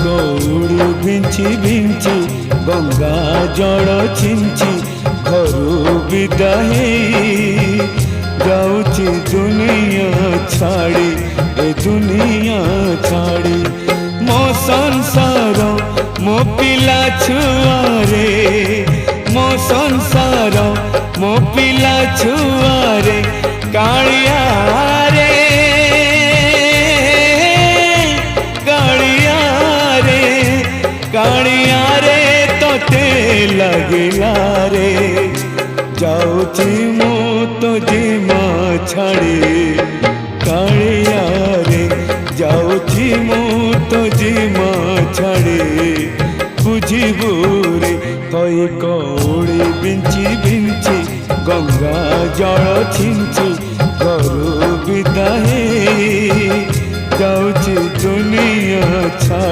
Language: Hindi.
गौड़ी भिंची भिंची गंगा जल छिंची घरू विदाई जाऊची दुनिया छाड़ी ए दुनिया छाड़ी मो संसार मो पिला छुआरे मो संसार मो पिला छुआरे कालिया रे कालिया रे तोते लगिला रे जाऊची मो तो जीमा छाड़ी कालिया रे जाऊची मो तो जीमा छाड़ी बुझिबू रे कई कौड़ी बिंची बिंची गंगा जल छिंची घरू विदाई जाऊची दुनिया छाड़ी।